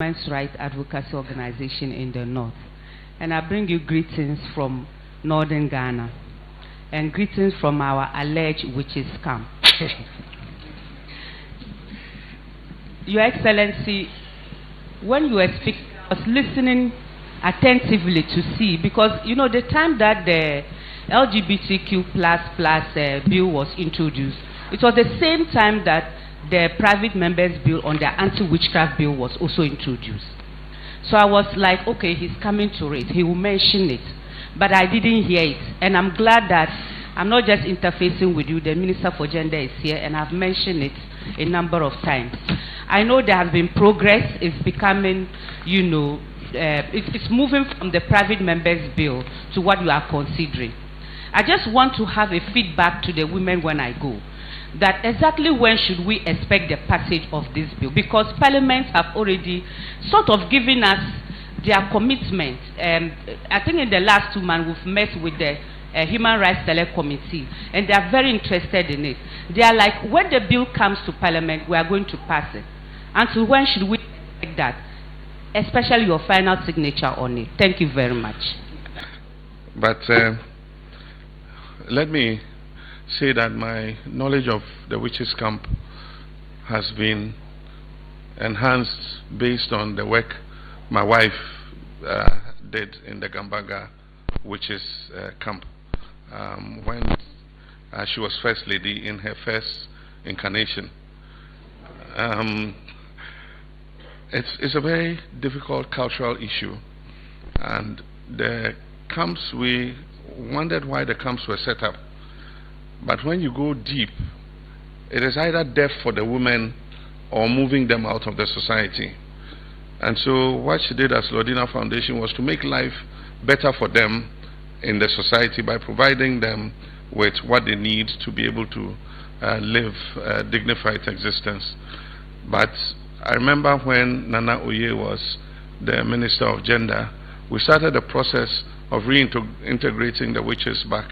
Women's Rights Advocacy Organization in the North. And I bring you greetings from Northern Ghana and greetings from our alleged witches camp. Your Excellency, when you were speaking, I was listening attentively to see, because you know the time that the LGBTQ bill was introduced, it was the same time that the private members bill on the Anti-Witchcraft Bill was also introduced. So I was like, okay, he's coming to it, he will mention it, but I didn't hear it. And I'm glad that I'm not just interfacing with you, the Minister for Gender is here, and I've mentioned it a number of times. I know there has been progress, it's becoming, you know, it's moving from the private members bill to what you are considering. I just want to have a feedback to the women when I go, that exactly when should we expect the passage of this bill? Because Parliament have already sort of given us their commitment. I think in the last 2 months we've met with the Human Rights Select Committee, and they are very interested in it. They are like, when the bill comes to Parliament, we are going to pass it. Until when should we expect that? Especially your final signature on it. Thank you very much. But let me say that my knowledge of the witches camp has been enhanced based on the work my wife did in the Gambaga witches camp when she was first lady in her first incarnation. It's a very difficult cultural issue, and the camps, we wondered why the camps were set up. But when you go deep, it is either death for the women or moving them out of the society. And so what she did as Lordina Foundation was to make life better for them in the society by providing them with what they need to be able to live a dignified existence. But I remember when Nana Oye was the Minister of Gender, we started the process of reintegrating the witches back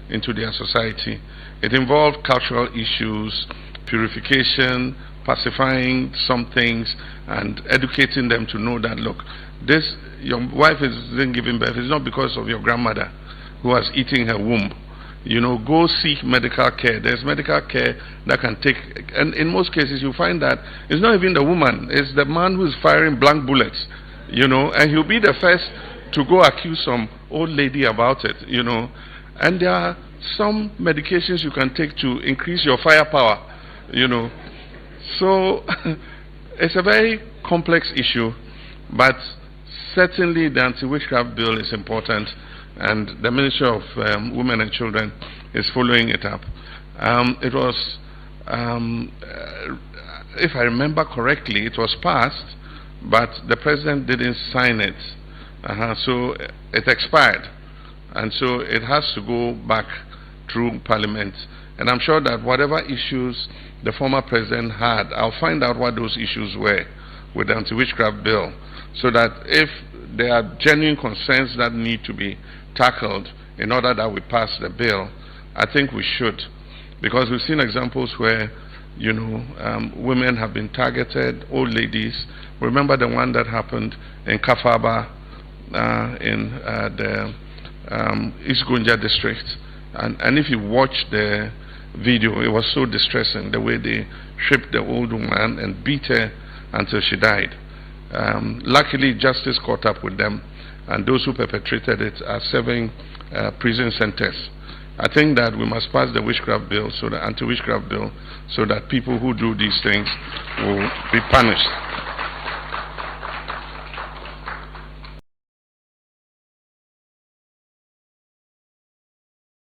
into their society. It involved cultural issues, purification, pacifying some things, and educating them to know that, look, this, your wife isn't giving birth, it's not because of your grandmother who was eating her womb. You know, go seek medical care. There's medical care that can take, and in most cases you find that it's not even the woman, it's the man who's firing blank bullets, you know, and he'll be the first to go accuse some old lady about it, you know. And there are some medications you can take to increase your firepower, you know. So it's a very complex issue, but certainly the Anti-Witchcraft Bill is important, and the Ministry of Women and Children is following it up. It was, if I remember correctly, it was passed, but the President didn't sign it, so it expired. And so it has to go back through Parliament. And I'm sure that whatever issues the former President had, I'll find out what those issues were with the Anti-Witchcraft Bill, so that if there are genuine concerns that need to be tackled in order that we pass the bill, I think we should. Because we've seen examples where, you know, women have been targeted, old ladies. Remember the one that happened in Kafaba in the East Gunja district, and if you watch the video, it was so distressing the way they stripped the old woman and beat her until she died. Luckily justice caught up with them, and those who perpetrated it are serving prison sentences. I think that we must pass the witchcraft bill, so the anti-witchcraft bill, so that people who do these things will be punished.